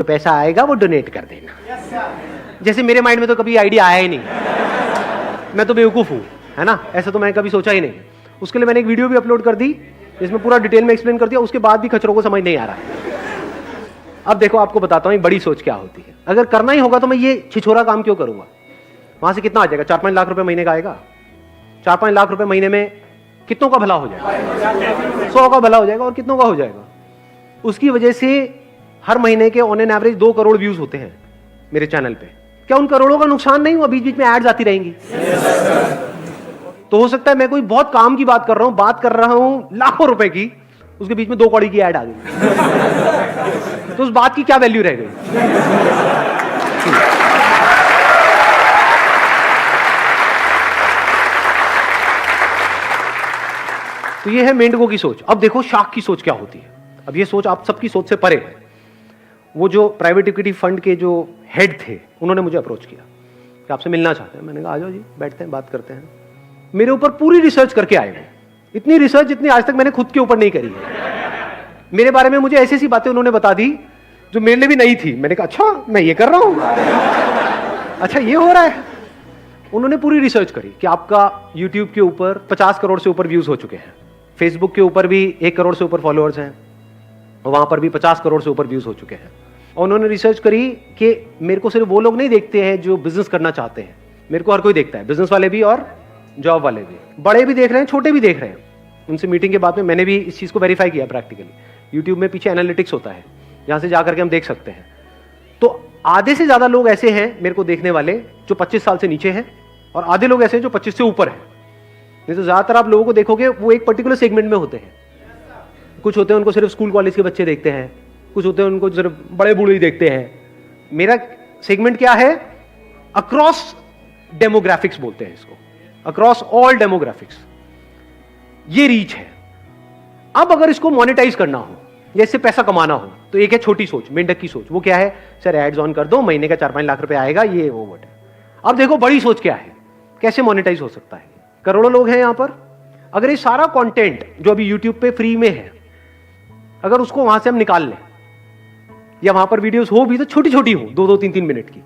तो पैसा आएगा वो डोनेट कर देना। जैसे मेरे माइंड में तो कभी आइडिया आया ही नहीं, मैं तो बेवकूफ़ हूँ, है ना, ऐसा तो मैं कभी सोचा ही नहीं। उसके लिए मैंने एक वीडियो भी अपलोड कर दी जिसमें पूरा डिटेल में एक्सप्लेन कर दिया, उसके बाद भी खच्चरों को समझ नहीं आ रहा है। अब देखो आपको बताता हूँ बड़ी सोच क्या होती है। अगर करना ही होगा तो मैं ये छिछोरा काम क्यों करूँगा? वहाँ से कितना आ जाएगा? 4-5 लाख रुपए महीने का आएगा। 4-5 लाख रुपए महीने में कितनों का भला हो जाएगा? 100 का भला हो जाएगा। और कितनों का हो जाएगा? उसकी वजह से हर महीने के on an average 2 crore views होते हैं मेरे चैनल पे। क्या उन करोड़ों का नुकसान नहीं हुआ? बीच बीच में एड्स आती रहेंगी। तो हो सकता है मैं कोई बहुत काम की बात कर रहा हूं लाखों रुपए की, उसके बीच में 2 कौड़ी की ऐड आ गई, तो उस बात की क्या वैल्यू रह गई? तो ये है मेंढकों की सोच। अब देखो शार्क की सोच क्या होती है। अब ये सोच आप सबकी सोच से परे है। वो जो प्राइवेट इक्विटी फंड के जो हेड थे, उन्होंने मुझे अप्रोच किया कि आपसे मिलना चाहते हैं। मैंने कहा आ जाओ जी, बैठते हैं, बात करते हैं। मेरे ऊपर पूरी रिसर्च करके आए वो, इतनी रिसर्च जितनी आज तक मैंने खुद के ऊपर नहीं करी है। मेरे बारे में मुझे ऐसी ऐसी बातें उन्होंने बता दी जो मेरे लिए भी नहीं थी। मैंने कहा अच्छा मैं ये कर रहा हूं, अच्छा ये हो रहा है। उन्होंने पूरी रिसर्च करी कि आपका YouTube के ऊपर 50 करोड़ से ऊपर व्यूज हो चुके हैं, फेसबुक के ऊपर भी 1 करोड़ से ऊपर फॉलोअर्स हैं, वहां पर भी 50 करोड़ से ऊपर व्यूज हो चुके हैं। और उन्होंने रिसर्च करी कि मेरे को सिर्फ वो लोग नहीं देखते हैं जो बिजनेस करना चाहते हैं, मेरे को हर कोई देखता है, बिजनेस वाले भी और जॉब वाले भी, बड़े भी देख रहे हैं, छोटे भी देख रहे हैं। उनसे मीटिंग के बाद में मैंने भी इस चीज को वेरीफाई किया प्रैक्टिकली। यूट्यूब में पीछे एनालिटिक्स होता है, जहां से जाकर के हम देख सकते हैं। तो आधे से ज्यादा लोग ऐसे हैं मेरे को देखने वाले जो 25 साल से नीचे हैं, और आधे लोग ऐसे हैं जो 25 से ऊपर हैं। नहीं तो ज्यादातर आप लोगों को देखोगे वो एक पर्टिकुलर सेगमेंट में होते हैं। कुछ होते हैं उनको सिर्फ स्कूल कॉलेज के बच्चे देखते हैं, कुछ होते हैं उनको सिर्फ बड़े बूढ़े ही देखते हैं। मेरा सेगमेंट क्या है? अक्रॉस डेमोग्राफिक्स बोलते हैं इसको, अक्रॉस ऑल डेमोग्राफिक्स। ये रीच है। अब अगर इसको मोनेटाइज करना हो या इससे पैसा कमाना हो तो एक है छोटी सोच, मेंढक की सोच। वो क्या है? सर एड्स ऑन कर दो, महीने का 4-5 लाख रुपए आएगा, ये वो वोट है। अब देखो बड़ी सोच क्या है, कैसे मोनेटाइज हो सकता है। करोड़ों लोग हैं यहां पर। अगर ये सारा कंटेंट जो अभी यूट्यूब पे फ्री में है, अगर उसको वहां से हम निकाल लें, या वहां पर वीडियोस हो भी तो छोटी छोटी हो, 2-2, 3-3 मिनट की,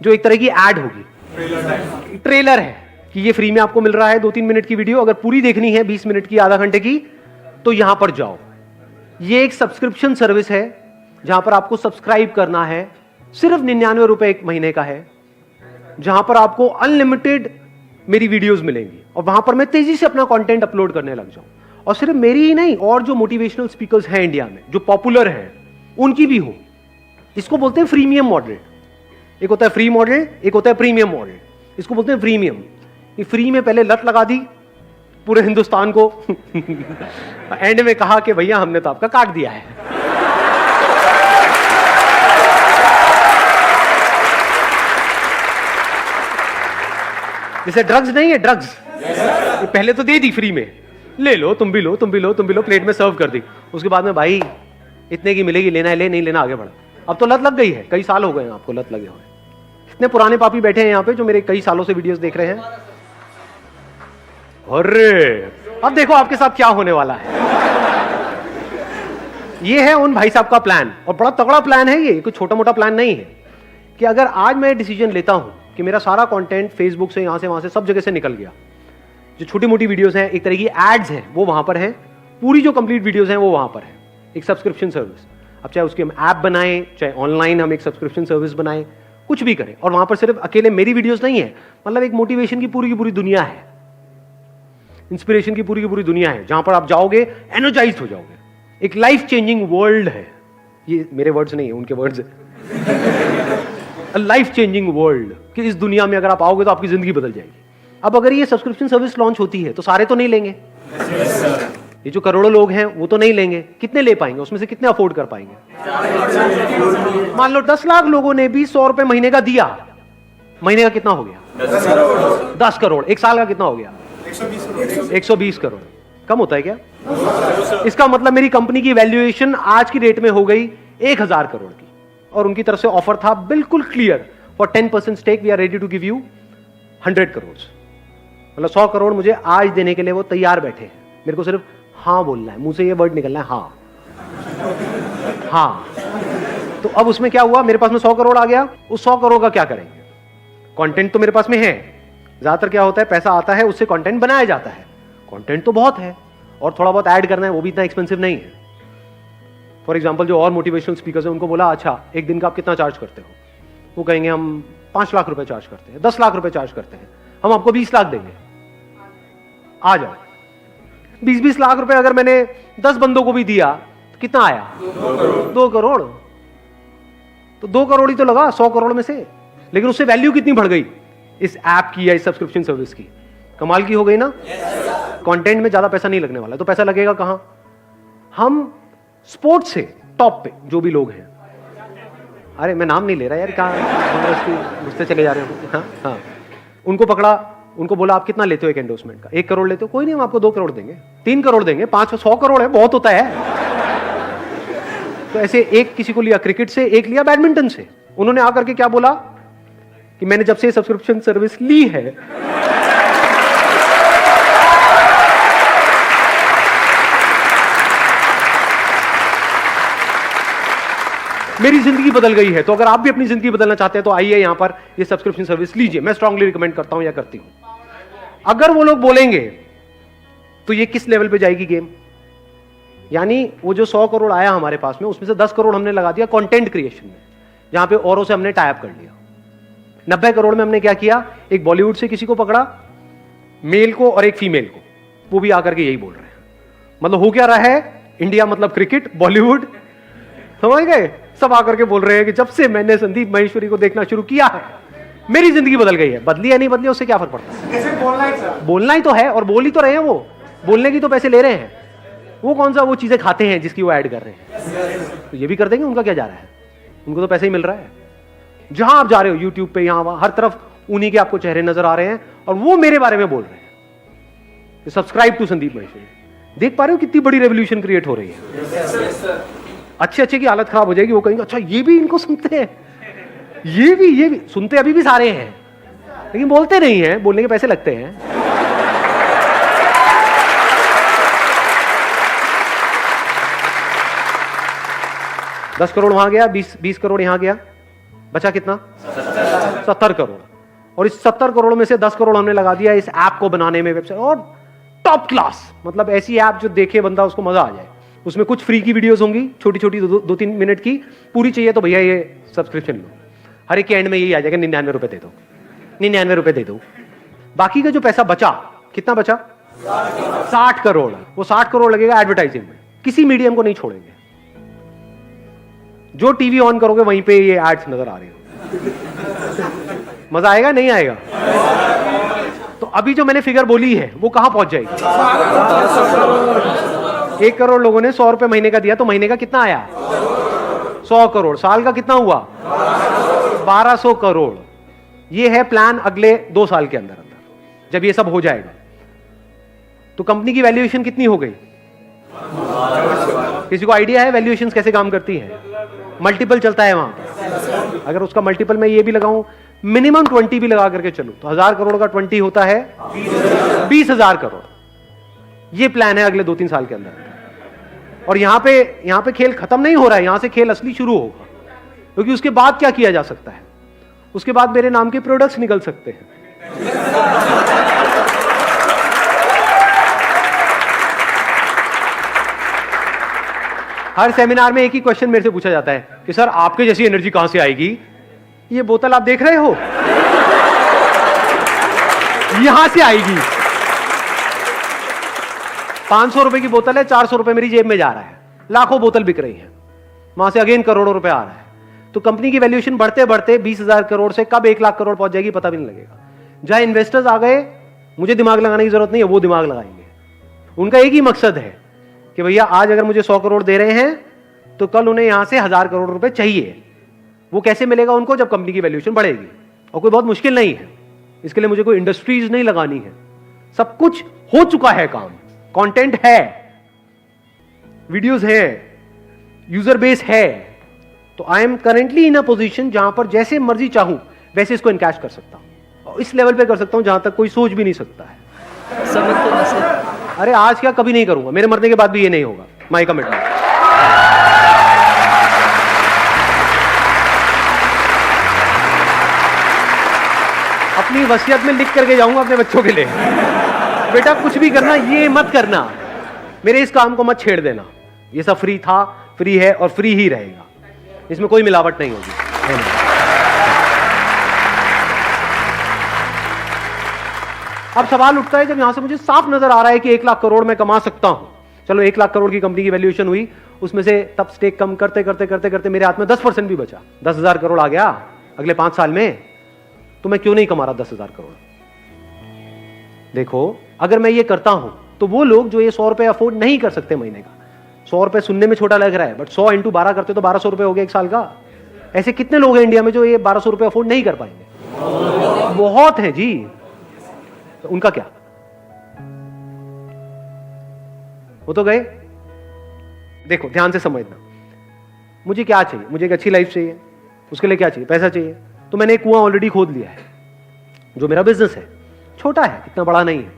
जो एक तरह की ऐड होगी, ट्रेलर है कि ये फ्री में आपको मिल रहा है 2-3 मिनट की वीडियो। अगर पूरी देखनी है 20 मिनट की, आधा घंटे की, तो यहां पर जाओ। ये एक सब्सक्रिप्शन सर्विस है जहां पर आपको सब्सक्राइब करना है, सिर्फ 99 रुपए एक महीने का है, जहां पर आपको अनलिमिटेड मेरी वीडियोस मिलेंगी। और वहां पर मैं तेजी से अपना कंटेंट अपलोड करने लग जाऊं, और सिर्फ मेरी ही नहीं, और जो मोटिवेशनल स्पीकर्स हैं इंडिया में जो पॉपुलर हैं उनकी भी हो। इसको बोलते हैं फ्रीमियम मॉडल। एक होता है फ्री मॉडल, एक होता है प्रीमियम मॉडल। इसको बोलते हैं प्रीमियम। ये फ्री में पहले लत लगा दी पूरे हिंदुस्तान को एंड में कहा कि भैया हमने तो आपका काट दिया है। जैसे ड्रग्स नहीं है, ड्रग्स पहले तो दे दी फ्री में, ले लो, तुम भी लो, तुम भी लो, तुम भी लो, प्लेट में सर्व कर दी। उसके बाद में भाई इतने की मिलेगी, लेना है ले, नहीं लेना आगे बढ़ा। अब तो लत लग गई है, कई साल हो गए हैं आपको लत लगे हुए। इतने पुराने पापी बैठे हैं यहाँ पे जो मेरे कई सालों से वीडियोस देख रहे हैं। अरे अब देखो आपके साथ क्या होने वाला है। ये है उन भाई साहब का प्लान, और बड़ा तगड़ा प्लान है ये, कोई छोटा मोटा प्लान नहीं है। कि अगर आज मैं डिसीजन लेता हूं कि मेरा सारा कंटेंट फेसबुक से, यहां से, वहां से, सब जगह से निकल गया, जो छोटी मोटी वीडियोस हैं, एक तरह की एड्स हैं, वो वहां पर हैं, पूरी जो कंप्लीट वीडियोस हैं वो वहां पर है, एक सब्सक्रिप्शन सर्विस। अब चाहे उसकी हम ऐप बनाएं, चाहे ऑनलाइन हम एक सब्सक्रिप्शन सर्विस बनाएं, कुछ भी करें, और वहां पर सिर्फ अकेले मेरी वीडियोस नहीं है, मतलब एक मोटिवेशन की पूरी दुनिया है, इंस्पिरेशन की पूरी दुनिया है, जहां पर आप जाओगे एनर्जाइज्ड हो जाओगे। एक लाइफ चेंजिंग वर्ल्ड है। ये मेरे वर्ड्स नहीं है, उनके वर्ड्स है। लाइफ चेंजिंग वर्ल्ड, कि इस दुनिया में अगर आप आओगे तो आपकी जिंदगी बदल जाएगी। अब अगर ये सब्सक्रिप्शन सर्विस लॉन्च होती है तो सारे तो नहीं लेंगे। ये जो करोड़ों लोग हैं वो तो नहीं लेंगे। कितने ले पाएंगे? उसमें से कितने अफोर्ड कर पाएंगे? मान लो 10 लाख लोगों ने भी 100 रुपए महीने का दिया, महीने का कितना हो गया? 10 करोड़। एक साल का कितना हो गया? 120 करोड़। कम होता है क्या? इसका मतलब मेरी कंपनी की वैल्यूएशन आज की रेट में हो गई 1000 करोड़ की, और उनकी तरफ से ऑफर था बिल्कुल clear, for 10% stake we are ready to give you 100 crore. मतलब 100 करोड़ मुझे आज देने के लिए वो तैयार बैठे हैं। मेरे को सिर्फ हाँ बोलना है, मुंह से ये वर्ड निकलना है, हाँ हाँ। तो अब उसमें क्या हुआ, मेरे पास में 100 करोड़ आ गया, उस 100 करोड़ का क्या करेंगे? कंटेंट तो मेरे पास में है, ज्यादातर क्या होता है, पैसा आता है उससे कंटेंट बनाया जाता है, कंटेंट तो बहुत है और थोड़ा बहुत ऐड करना है, वो भी इतना एक्सपेंसिव नहीं है। फॉर एग्जांपल जो और मोटिवेशनल स्पीकर्स हैं उनको बोला अच्छा एक दिन का आप कितना चार्ज करते हो, वो कहेंगे हम 5 लाख रुपए चार्ज करते हैं, 10 लाख रुपए चार्ज करते हैं, हम आपको 20 लाख देंगे, आ जाओ। 20-20 लाख रुपए अगर मैंने 10 बंदों को भी दिया तो कितना आया? 2 करोड़। तो 2 करोड़ ही तो लगा 100 करोड़ में से, लेकिन उससे वैल्यू कितनी बढ़ गई इस ऐप की या इस सब्सक्रिप्शन सर्विस की? कमाल की हो गई ना। कंटेंट में ज्यादा पैसा नहीं लगने वाला, तो पैसा लगेगा कहां? हम स्पोर्ट्स से टॉप पे जो भी लोग हैं, अरे मैं नाम नहीं ले रहा यार, कहां घुसते चले जा रहे हो। हाँ हाँ, उनको पकड़ा, उनको बोला आप कितना लेते हो एक एंडोर्समेंट का? 1 करोड़ लेते हो? कोई नहीं, हम आपको 2 करोड़ देंगे, 3 करोड़ देंगे, 500 करोड़ है, बहुत होता है। तो ऐसे एक किसी को लिया क्रिकेट से, एक लिया बैडमिंटन से। उन्होंने आकर के क्या बोला कि मैंने जब से सब्सक्रिप्शन सर्विस ली है मेरी जिंदगी बदल गई है। तो अगर आप भी अपनी जिंदगी बदलना चाहते हैं तो आइए यहां पर ये सब्सक्रिप्शन सर्विस लीजिए, मैं स्ट्रांगली रिकमेंड करता हूं या करती हूं। अगर वो लोग बोलेंगे तो ये किस लेवल पे जाएगी गेम? यानी वो जो 100 करोड़ आया हमारे पास में, उसमें से 10 करोड़ हमने लगा दिया कंटेंट क्रिएशन में, जहां पे औरों से हमने टाई अप कर लिया। 90 करोड़ में हमने क्या किया, एक बॉलीवुड से किसी को पकड़ा, मेल को और एक फीमेल को, वो भी आकर के यही बोल रहे हैं। मतलब हो क्या रहा है, इंडिया मतलब क्रिकेट, बॉलीवुड, समझ गए? सब आकर के बोल रहे हैं कि जब से मैंने संदीप माहेश्वरी को देखना शुरू किया है मेरी जिंदगी बदल गई है। बदली या नहीं बदली उससे क्या फर्क पड़ता है? बोलना ही तो है, और बोल ही तो रहे हैं, वो बोलने की तो पैसे ले रहे हैं। वो कौन सा वो चीजें खाते हैं जिसकी वो ऐड कर रहे हैं? तो ये भी कर देंगे, उनका क्या जा रहा है, उनको तो पैसे ही मिल रहा है। जहां आप जा रहे हो यूट्यूब पे, यहां वहां, हर तरफ उन्हीं के आपको चेहरे नजर आ रहे हैं, और वो मेरे बारे में बोल रहे हैं सब्सक्राइब टू संदीप माहेश्वरी। देख पा रहे हो कितनी बड़ी रेवोल्यूशन क्रिएट हो रही है। अच्छे अच्छे की हालत खराब हो जाएगी, वो कहेंगे अच्छा ये भी इनको सुनते हैं, ये भी सुनते अभी भी सारे हैं, लेकिन बोलते नहीं हैं, बोलने के पैसे लगते हैं। दस करोड़ वहां गया, 20 करोड़ यहां गया, बचा कितना? 70 करोड़। और इस 70 करोड़ में से 10 करोड़ हमने लगा दिया इस ऐप को बनाने में, वेबसाइट, और टॉप क्लास, मतलब ऐसी ऐप जो देखे बंदा उसको मजा आ जाए। उसमें कुछ फ्री की वीडियोस होंगी, छोटी छोटी 2-3 मिनट की, पूरी चाहिए तो भैया ये सब्सक्रिप्शन लो। हर एक के एंड में यही आ जाएगा 99 रुपए दे दो, 99 रुपए दे दो। बाकी का जो पैसा बचा, कितना बचा? 60 करोड़। वो 60 करोड़ लगेगा एडवर्टाइजिंग में, किसी मीडियम को नहीं छोड़ेंगे। जो टीवी ऑन करोगे वहीं पे ये एड्स नजर आ रहे हो। मजा आएगा नहीं आएगा? तो अभी जो मैंने फिगर बोली है वो कहां पहुंच जाएगी? 1 करोड़ लोगों ने 100 रुपए महीने का दिया, तो महीने का कितना आया? 100 करोड़। साल का कितना हुआ? 1200 करोड़। ये है प्लान अगले 2 साल के अंदर अंदर, जब ये सब हो जाएगा। तो कंपनी की वैल्यूएशन कितनी हो गई? किसी को आइडिया है वैल्यूएशन कैसे काम करती है? मल्टीपल चलता है वहां। अगर उसका मल्टीपल मैं ये भी लगाऊं, मिनिमम 20 भी लगा करके चलूं, तो 1000 करोड़ का 20 होता है 20,000 करोड़। ये प्लान है अगले 2-3 साल के अंदर। और यहां पे खेल खत्म नहीं हो रहा है, यहां से खेल असली शुरू होगा। क्योंकि उसके बाद क्या किया जा सकता है? उसके बाद मेरे नाम के प्रोडक्ट्स निकल सकते हैं। हर सेमिनार में एक ही क्वेश्चन मेरे से पूछा जाता है कि सर आपके जैसी एनर्जी कहां से आएगी? ये बोतल आप देख रहे हो, यहां से आएगी। 500 रुपए की बोतल है, 400 रुपए मेरी जेब में जा रहा है, लाखों बोतल बिक रही है, वहां से अगेन करोड़ों रुपए आ रहा है। तो कंपनी की वैल्यूएशन बढ़ते बढ़ते 20,000 करोड़ से कब 1 लाख करोड़ पहुंच जाएगी पता भी नहीं लगेगा। जहां इन्वेस्टर्स आ गए, मुझे दिमाग लगाने की जरूरत नहीं है, वो दिमाग लगाएंगे। उनका एक ही मकसद है कि भैया आज अगर मुझे 100 करोड़ दे रहे हैं तो कल उन्हें यहां से 1000 करोड़ रुपए चाहिए। वो कैसे मिलेगा उनको? जब कंपनी की वैल्यूएशन बढ़ेगी। और कोई बहुत मुश्किल नहीं है, इसके लिए मुझे कोई इंडस्ट्रीज नहीं लगानी है, सब कुछ हो चुका है काम। कंटेंट है, वीडियोस है, यूजर बेस है। तो I am currently in a position जहां पर जैसे मर्जी चाहूं वैसे इसको इनकैश कर सकता हूं, और इस लेवल पे कर सकता हूं जहां तक कोई सोच भी नहीं सकता है। समझ तो नहीं। अरे आज क्या, कभी नहीं करूंगा, मेरे मरने के बाद भी ये नहीं होगा, माय कमिटमेंट। अपनी वसीयत में लिख करके जाऊंगा अपने बच्चों के लिए, बेटा कुछ भी करना ये मत करना, मेरे इस काम को मत छेड़ देना, ये सब फ्री था, फ्री है और फ्री ही रहेगा, इसमें कोई मिलावट नहीं होगी। अब सवाल उठता है जब यहां से मुझे साफ नजर आ रहा है कि 1 लाख करोड़ मैं कमा सकता हूं, चलो 1 लाख करोड़ की कंपनी की वैल्यूएशन हुई, उसमें से तब स्टेक कम करते करते करते करते मेरे हाथ में 10% भी बचा, 10,000 करोड़ आ गया अगले 5 साल में, तो मैं क्यों नहीं कमा रहा 10,000 करोड़? देखो अगर मैं ये करता हूं तो वो लोग जो ये 100 रुपए अफोर्ड नहीं कर सकते महीने का, 100 रुपए सुनने में छोटा लग रहा है, बट 100 इंटू 12 करते तो 1200 रुपए हो गया 1 साल का। ऐसे कितने लोग हैं इंडिया में जो ये 1200 रुपए अफोर्ड नहीं कर पाएंगे? बहुत है जी। तो उनका क्या? वो तो गए। देखो ध्यान से समझना, मुझे क्या चाहिए? मुझे एक अच्छी लाइफ चाहिए, उसके लिए क्या चाहिए? पैसा चाहिए। तो मैंने एक कुआं ऑलरेडी खोद लिया है, जो मेरा बिजनेस है, छोटा है, इतना बड़ा नहीं है,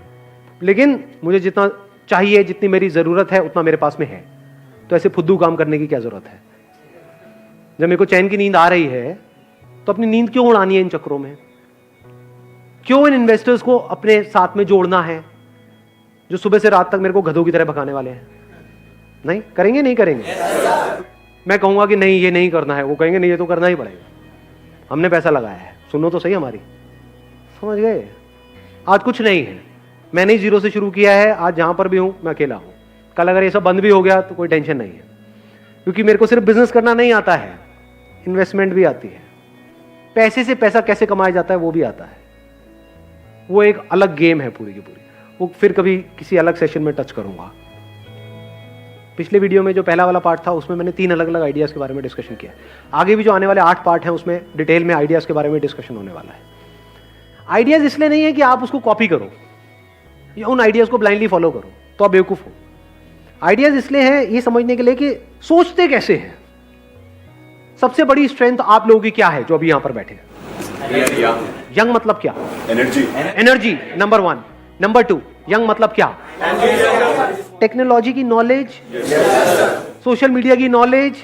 लेकिन मुझे जितना चाहिए, जितनी मेरी जरूरत है उतना मेरे पास में है। तो ऐसे फुद्दू काम करने की क्या जरूरत है? जब मेरे को चैन की नींद आ रही है तो अपनी नींद क्यों उड़ानी है इन चक्रों में? क्यों इन इन्वेस्टर्स को अपने साथ में जोड़ना है जो सुबह से रात तक मेरे को गधों की तरह भगाने वाले हैं? नहीं करेंगे, नहीं करेंगे। मैं कहूंगा कि नहीं ये नहीं करना है, वो कहेंगे नहीं ये तो करना ही पड़ेगा, हमने पैसा लगाया है, सुनो तो सही हमारी। समझ गए? आज कुछ नहीं है, मैंने ही जीरो से शुरू किया है, आज जहां पर भी हूं मैं अकेला हूं। कल अगर ये सब बंद भी हो गया तो कोई टेंशन नहीं है, क्योंकि मेरे को सिर्फ बिजनेस करना नहीं आता है, इन्वेस्टमेंट भी आती है, पैसे से पैसा कैसे कमाया जाता है वो भी आता है। वो एक अलग गेम है पूरी की पूरी, वो फिर कभी किसी अलग सेशन में टच करूंगा। पिछले वीडियो में जो पहला वाला पार्ट था उसमें मैंने 3 अलग अलग आइडियाज के बारे में डिस्कशन किया। आगे भी जो आने वाले 8 पार्ट हैं उसमें डिटेल में आइडियाज के बारे में डिस्कशन होने वाला है। आइडियाज इसलिए नहीं है कि आप उसको कॉपी करो या उन आइडियाज को ब्लाइंडली फॉलो करो तो आप बेवकूफ हो। आइडियाज इसलिए है ये समझने के लिए कि सोचते कैसे हैं। सबसे बड़ी स्ट्रेंथ आप लोगों की क्या है जो अभी यहां पर बैठे हैं? यंग मतलब क्या? Energy. Energy number 1। Number 2 young मतलब क्या? टेक्नोलॉजी की नॉलेज, सोशल मीडिया की नॉलेज,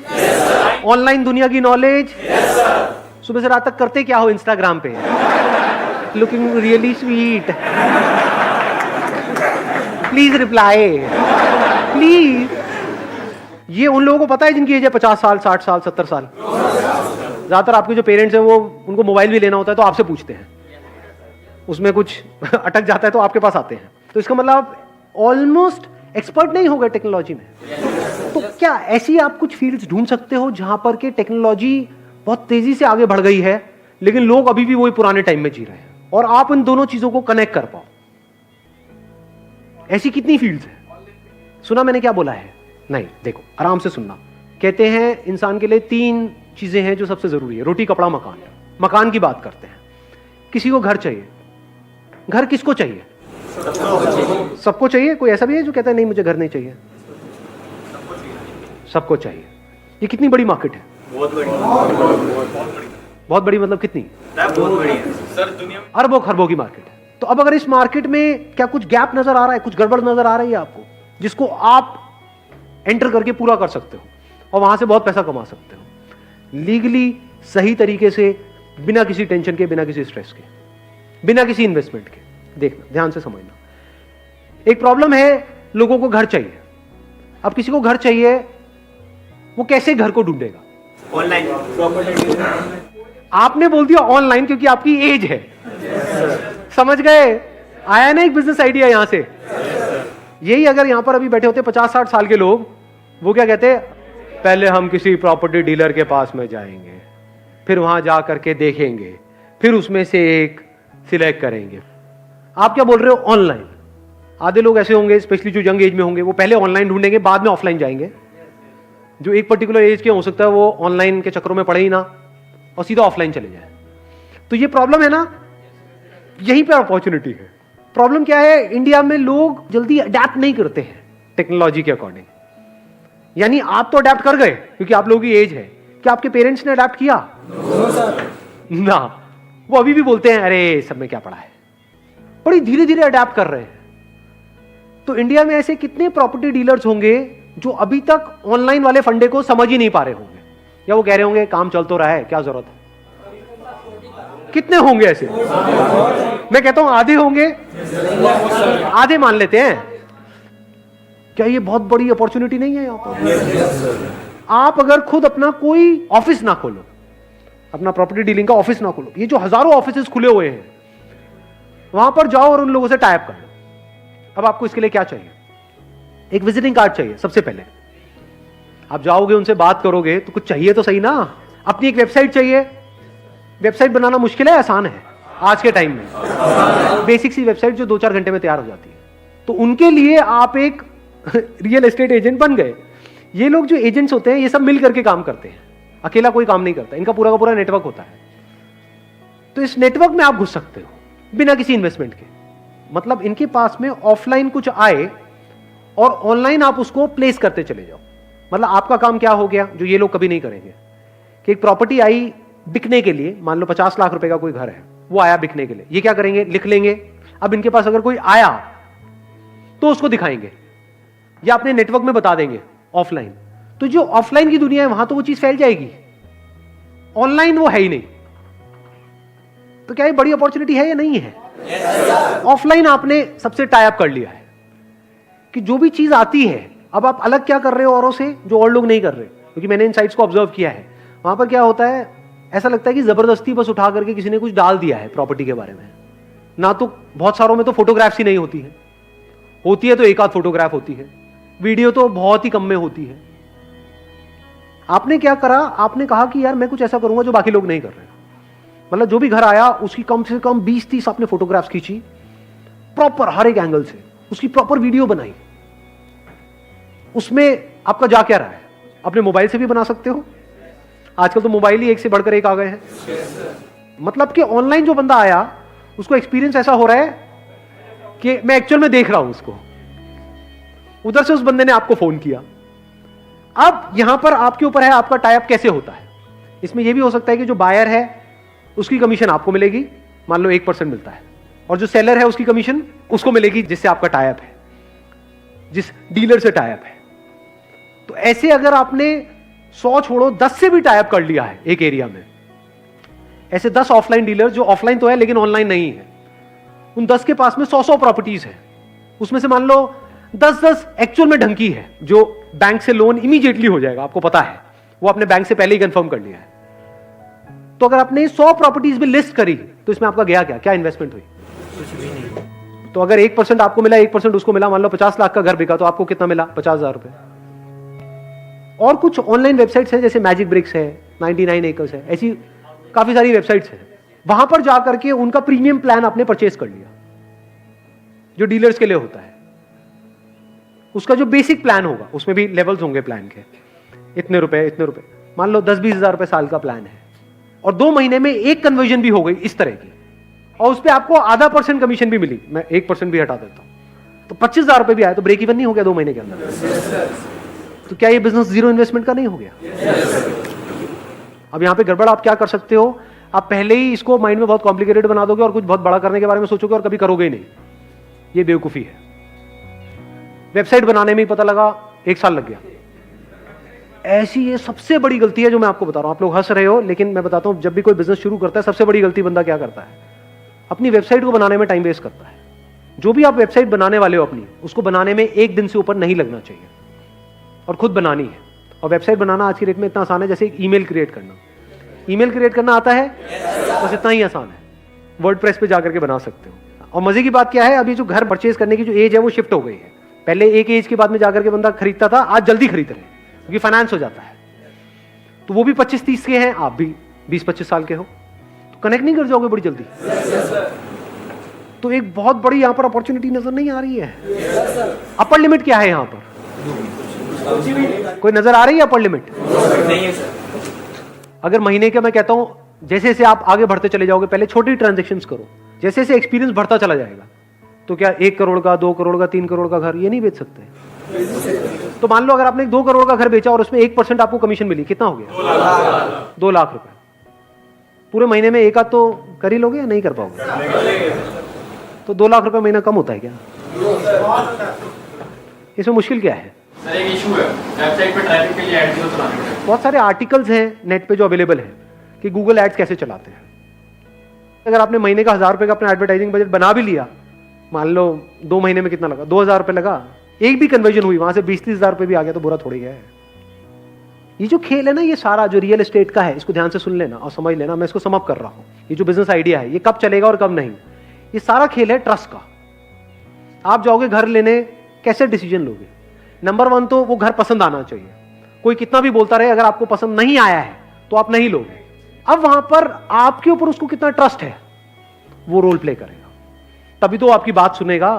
ऑनलाइन दुनिया की नॉलेज। सुबह से रात तक करते क्या हो इंस्टाग्राम पे? Looking really sweet, please reply please. ये उन लोगों को पता है जिनकी एज है 50 साल, 60 साल, 70 साल। ज्यादातर आपके जो पेरेंट्स हैं वो उनको मोबाइल भी लेना होता है तो आपसे पूछते हैं, उसमें कुछ अटक जाता है तो आपके पास आते हैं। तो इसका मतलब आप ऑलमोस्ट एक्सपर्ट नहीं हो गए टेक्नोलॉजी में। तो क्या ऐसी आप कुछ फील्ड्स ढूंढ सकते हो जहां पर कि टेक्नोलॉजी बहुत तेजी से आगे बढ़ गई है लेकिन लोग अभी भी वही पुराने टाइम में जी रहे हैं, और आप इन दोनों चीजों को कनेक्ट कर पाओ? ऐसी कितनी फील्ड्स हैं? सुना मैंने क्या बोला है? नहीं, देखो आराम से सुनना। कहते हैं इंसान के लिए 3 चीजें हैं जो सबसे जरूरी है, रोटी कपड़ा मकान। मकान की बात करते हैं। किसी को घर चाहिए। घर किसको चाहिए? सबको चाहिए। कोई ऐसा भी है जो कहता है नहीं मुझे घर नहीं चाहिए? सबको चाहिए। ये कितनी बड़ी मार्केट है? बहुत बड़ी। बहुत बड़ी मतलब कितनी? बहुत बड़ी है सर, दुनिया में अरबों खरबों की मार्केट है। तो अब अगर इस मार्केट में क्या कुछ गैप नजर आ रहा है, कुछ गड़बड़ नजर आ रही है आपको, जिसको आप एंटर करके पूरा कर सकते हो और वहां से बहुत पैसा कमा सकते हो लीगली, सही तरीके से, बिना किसी टेंशन के, बिना किसी स्ट्रेस के, बिना किसी इन्वेस्टमेंट के? देखना, ध्यान से समझना। एक प्रॉब्लम है, लोगों को घर चाहिए। अब किसी को घर चाहिए, वो कैसे घर को ढूंढेगा? ऑनलाइन। आपने बोल दिया ऑनलाइन क्योंकि आपकी एज है। समझ गए? आया ना एक बिजनेस आइडिया यहां से। यही अगर यहां पर अभी बैठे होते 50-60 साल के लोग, वो क्या कहते? पहले हम किसी प्रॉपर्टी डीलर के पास में जाएंगे, फिर वहां जा करके देखेंगे, फिर उसमें से एक सिलेक्ट करेंगे। आप क्या बोल रहे हो? ऑनलाइन। आधे लोग ऐसे होंगे, स्पेशली जो यंग एज में होंगे, वो पहले ऑनलाइन ढूंढेंगे, बाद में ऑफलाइन जाएंगे। जो एक पर्टिकुलर एज के हो सकता है वो ऑनलाइन के चक्करों में पड़े ही ना और सीधा ऑफलाइन चले जाए। तो ये प्रॉब्लम है ना, यहीं पे अपॉर्चुनिटी है। प्रॉब्लम क्या है? इंडिया में लोग जल्दी अडेप्ट नहीं करते हैं टेक्नोलॉजी के अकॉर्डिंग। यानी आप तो अडेप्ट कर गए क्योंकि आप लोगों की एज है। क्या आपके पेरेंट्स ने अडेप्ट किया? ना, वो अभी भी बोलते हैं अरे सब में क्या पड़ा है। बड़ी धीरे धीरे अडेप्ट कर रहे हैं। तो इंडिया में ऐसे कितने प्रॉपर्टी डीलर्स होंगे जो अभी तक ऑनलाइन वाले फंडे को समझ ही नहीं पा रहे होंगे, या वो कह रहे होंगे काम चल तो रहा है, क्या जरूरत है? कितने होंगे ऐसे? मैं कहता हूं आधे होंगे, आधे मान लेते हैं। क्या ये बहुत बड़ी अपॉर्चुनिटी नहीं है यहां पर? आप अगर खुद अपना कोई ऑफिस ना खोलो, अपना प्रॉपर्टी डीलिंग का ऑफिस ना खोलो, ये जो हजारों ऑफिसेस खुले हुए हैं, वहां पर जाओ और उन लोगों से टाइप कर लो। अब आपको इसके लिए क्या चाहिए? एक विजिटिंग कार्ड चाहिए सबसे पहले। आप जाओगे, उनसे बात करोगे तो कुछ चाहिए तो सही ना। अपनी एक वेबसाइट चाहिए। वेबसाइट बनाना मुश्किल है, आसान है आज के टाइम में। बेसिक सी वेबसाइट जो 2-4 घंटे में तैयार हो जाती है। तो उनके लिए आप एक रियल एस्टेट एजेंट बन गए। ये लोग जो एजेंट्स होते हैं, ये सब मिल करके काम करते हैं, अकेला कोई काम नहीं करता। इनका पूरा का पूरा नेटवर्क होता है। तो इस नेटवर्क में आप घुस सकते हो बिना किसी इन्वेस्टमेंट के। मतलब इनके पास में ऑफलाइन कुछ आए और ऑनलाइन आप उसको प्लेस करते चले जाओ। मतलब आपका काम क्या हो गया, जो ये लोग कभी नहीं करेंगे, कि एक प्रॉपर्टी आई बिकने के लिए, मान लो 50 लाख रुपए का कोई घर है, वो आया बिकने के लिए, ये क्या करेंगे, लिख लेंगे। अब इनके पास अगर कोई आया तो उसको दिखाएंगे या अपने नेटवर्क में बता देंगे ऑफलाइन। तो जो ऑफलाइन की दुनिया है वहां तो वो चीज फैल जाएगी, ऑनलाइन वो है ही नहीं। तो क्या ये बड़ी अपॉर्चुनिटी है या नहीं है? ऑफलाइन आपने सबसे टाई अप कर लिया है कि जो भी चीज आती है, अब आप अलग क्या कर रहे हो औरों से, जो और लोग नहीं कर रहे। क्योंकि मैंने इन साइट्स को ऑब्जर्व किया है, वहां पर क्या होता है, ऐसा लगता है कि जबरदस्ती बस उठा करके किसी ने कुछ डाल दिया है प्रॉपर्टी के बारे में। ना तो बहुत सारों में तो फोटोग्राफ्स ही नहीं होती है, होती है तो एक आध फोटोग्राफ होती है, वीडियो तो बहुत ही कम में होती है। आपने क्या करा, आपने कहा कि यार मैं कुछ ऐसा करूंगा जो बाकी लोग नहीं कर रहे। मतलब जो भी घर आया उसकी कम से कम 20-30 आपने फोटोग्राफ्स खींची, प्रॉपर हर एक एंगल से, उसकी प्रॉपर वीडियो बनाई। उसमें आपका जा क्या रहा है, अपने मोबाइल से भी बना सकते हो। आजकल तो मोबाइल ही एक से बढ़कर एक आ गए हैं। मतलब कि ऑनलाइन जो बंदा आया उसको एक्सपीरियंस ऐसा हो रहा है कि मैं एक्चुअल में देख रहा हूं उसको। उधर से उस बंदे ने आपको फोन किया। अब यहां पर आपके ऊपर है आपका टाई अप कैसे होता है। इसमें यह भी हो सकता है कि जो बायर है उसकी कमीशन आपको मिलेगी, मान लो 1% मिलता है, और जो सेलर है उसकी कमीशन उसको मिलेगी जिससे आपका टाई अप है, जिस डीलर से टाई अप है। तो ऐसे अगर आपने 100 छोड़ो 10 से भी टाई अप कर लिया है एक एरिया में, ऐसे 10 ऑफलाइन डीलर जो ऑफलाइन तो है लेकिन ऑनलाइन नहीं है, उन 10 के पास में 100 प्रॉपर्टीज है। उसमें से मान लो 10 एक्चुअल में ढंकी है, जो बैंक से लोन इमीडिएटली हो जाएगा, आपको पता है, वो अपने बैंक से पहले ही कंफर्म कर लिया है। तो अगर आपने 100 प्रॉपर्टीज भी लिस्ट करी तो इसमें आपका गया क्या इन्वेस्टमेंट हुई? कुछ भी नहीं। तो अगर 1% आपको मिला, 1% उसको मिला, मान लो 50 लाख का घर बिका तो आपको कितना मिला? 50,000 रुपए। और कुछ ऑनलाइन वेबसाइट्स हैं जैसे मैजिक ब्रिक्स है, 99 एकर्स है, ऐसी काफी सारी वेबसाइट्स हैं। वहां पर जाकर के उनका प्रीमियम प्लान आपने परचेज कर लिया, जो डीलर्स के लिए होता है। उसका जो बेसिक प्लान होगा उसमें भी लेवल्स होंगे प्लान के, इतने रुपए, मान लो 10-20 हजार रुपए साल का प्लान है, और 2 महीने में एक कन्वर्जन भी हो गई इस तरह की, और उस पर आपको आधा % कमीशन भी मिली, मैं 1% भी हटा देता हूं, तो 25,000 रुपए भी आए, तो ब्रेक इवन नहीं हो गया 2 महीने के अंदर? तो क्या ये बिजनेस जीरो इन्वेस्टमेंट का नहीं हो गया? अब यहां पे गड़बड़ आप क्या कर सकते हो, आप पहले ही इसको माइंड में बहुत कॉम्प्लिकेटेड बना दोगे और कुछ बहुत बड़ा करने के बारे में सोचोगे और कभी करोगे ही नहीं। ये बेवकूफी है। वेबसाइट बनाने में ही पता लगा 1 साल लग गया। ऐसी ये सबसे बड़ी गलती है जो मैं आपको बता रहा हूं। आप लोग हंस रहे हो, लेकिन मैं बताता हूं, जब भी कोई बिजनेस शुरू करता है सबसे बड़ी गलती बंदा क्या करता है, अपनी वेबसाइट को बनाने में टाइम वेस्ट करता है। जो भी आप वेबसाइट बनाने वाले हो अपनी, उसको बनाने में 1 दिन से ऊपर नहीं लगना चाहिए, और खुद बनानी है। और वेबसाइट बनाना आज की डेट में इतना आसान है जैसे एक ईमेल क्रिएट करना। ईमेल क्रिएट करना आता है, बस इतना ही आसान है। वर्डप्रेस पे जाकर के बना सकते हो। और मजे की बात क्या है, अभी जो घर परचेज करने की जो एज है वो शिफ्ट हो गई है। पहले एक एज के बाद में जाकर के बंदा खरीदता था, आज जल्दी खरीद रहे हैं क्योंकि फाइनेंस हो जाता है। तो वो भी 25-30 के हैं, आप भी 20-25 साल के हो, तो कनेक्ट नहीं कर जाओगे बड़ी जल्दी? तो एक बहुत बड़ी यहां पर अपॉर्चुनिटी नजर नहीं आ रही है। अपर लिमिट क्या है यहां पर? कोई नजर आ रही है अपर लिमिट? नहीं है सर। अगर महीने का मैं कहता हूं, जैसे जैसे आप आगे बढ़ते चले जाओगे, पहले छोटी ट्रांजेक्शंस करो, जैसे जैसे एक्सपीरियंस बढ़ता चला जाएगा, तो क्या 1 करोड़ का, 2 करोड़ का, 3 करोड़ का घर ये नहीं बेच सकते? तो मान लो अगर आपने 2 करोड़ का घर बेचा और उसमें 1% आपको कमीशन मिली, कितना हो गया? 2 लाख रुपए। पूरे महीने में एक आध तो कर ही लोगे या नहीं कर पाओगे? तो 2 लाख रुपए महीना कम होता है क्या? इसमें मुश्किल क्या है? सर एक इशू है, वेबसाइट पे ट्रैफिक के लिए एड्स क्यों चलाने पड़ते हैं? बहुत सारे आर्टिकल्स हैं नेट पे जो अवेलेबल हैं कि गूगल एड्स कैसे चलाते हैं। अगर आपने महीने का 1000 रुपए का अपना एडवर्टाइजिंग बजट बना भी लिया, मान लो 2 महीने में कितना लगा, 2000 रुपए लगा, एक भी कन्वर्जन हुई, वहां से 20-30 हजार रुपए भी आ गया तो बुरा थोड़ी है। ये जो खेल है ना, ये सारा जो रियल एस्टेट का है, इसको ध्यान से सुन लेना और समझ लेना, मैं इसको समअप कर रहा हूं। ये जो बिजनेस आइडिया है, ये कब चलेगा और कब नहीं, ये सारा खेल है ट्रस्ट का। आप जाओगे घर लेने, कैसे डिसीजन लोगे? नंबर 1 तो वो घर पसंद आना चाहिए। कोई कितना भी बोलता रहे, अगर आपको पसंद नहीं आया है तो आप नहीं लोगे। अब वहां पर आपके ऊपर उसको कितना ट्रस्ट है, वो रोल प्ले करेगा, तभी तो आपकी बात सुनेगा।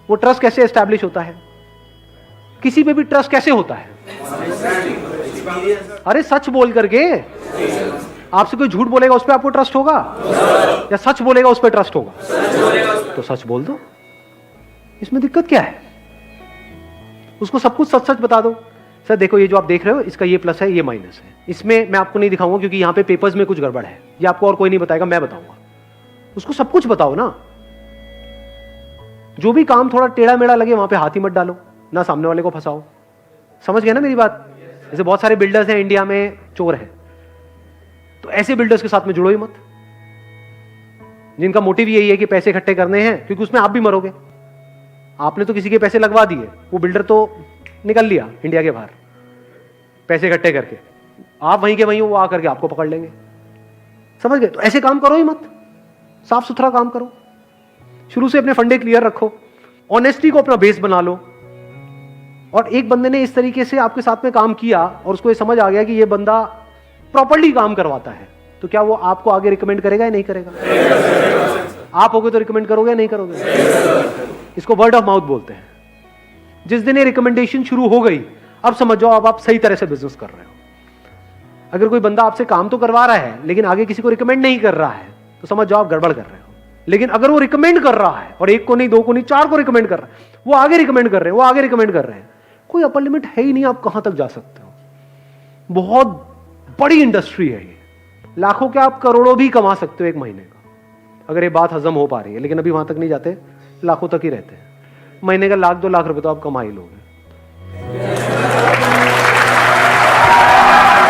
वो ट्रस्ट कैसे एस्टैब्लिश होता है? किसी पे भी ट्रस्ट कैसे होता है? अरे सच बोल करके। आपसे कोई झूठ बोलेगा उस पर आपको ट्रस्ट होगा, या सच बोलेगा उस पर ट्रस्ट होगा? तो सच बोल दो, इसमें दिक्कत क्या है? उसको सब कुछ सच सच बता दो। सर देखो, ये जो आप देख रहे हो, इसका ये प्लस है, ये माइनस है, इसमें मैं आपको नहीं दिखाऊंगा क्योंकि यहां पे पेपर्स में कुछ गड़बड़ है, ये आपको और कोई नहीं बताएगा, मैं बताऊंगा। उसको सब कुछ बताओ ना। जो भी काम थोड़ा टेढ़ा मेढ़ा लगे वहां पे हाथ ही मत डालो, ना सामने वाले को फंसाओ। समझ गए ना मेरी बात? जैसे बहुत सारे बिल्डर्स हैं इंडिया में, चोर हैं, तो ऐसे बिल्डर्स के साथ में जुड़ो ही मत, जिनका मोटिव यही है कि पैसे इकट्ठे करने हैं, क्योंकि उसमें आप भी मरोगे। आपने तो किसी के पैसे लगवा दिए, वो बिल्डर तो निकल लिया इंडिया के बाहर पैसे इकट्ठे करके, आप वहीं के वहीं, वो आकर के आपको पकड़ लेंगे। समझ गए? तो ऐसे काम करो ही मत, साफ सुथरा काम करो, शुरू से अपने फंडे क्लियर रखो, ऑनेस्टी को अपना बेस बना लो। और एक बंदे ने इस तरीके से आपके साथ में काम किया और उसको ये समझ आ गया कि ये बंदा प्रॉपर्ली काम करवाता है, तो क्या वो आपको आगे रिकमेंड करेगा या नहीं करेगा? आप होगे तो रिकमेंड करोगे या नहीं करोगे? इसको वर्ड ऑफ माउथ बोलते हैं। जिस दिन ये रिकमेंडेशन शुरू हो गई, अब समझ जाओ अब आप सही तरह से बिजनेस कर रहे हो। अगर कोई बंदा आपसे काम तो करवा रहा है लेकिन आगे किसी को रिकमेंड नहीं कर रहा है, तो समझ जाओ आप गड़बड़ कर रहे हो। लेकिन अगर वो रिकमेंड कर रहा है, और 1 को नहीं, 2 को नहीं, 4 को रिकमेंड कर रहा है, वो आगे रिकमेंड कर रहे हैं, वो आगे रिकमेंड कर रहे हैं, कोई अपर लिमिट है ही नहीं, आप कहां तक जा सकते हो। बहुत बड़ी इंडस्ट्री है ये, लाखों के आप करोड़ों भी कमा सकते हो 1 महीने का, अगर ये बात हजम हो पा रही है। लेकिन अभी वहां तक नहीं जाते, लाखों तक ही रहते हैं। महीने का 1-2 लाख रुपए तो आप कमा ही लोगे।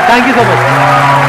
Thank you so much.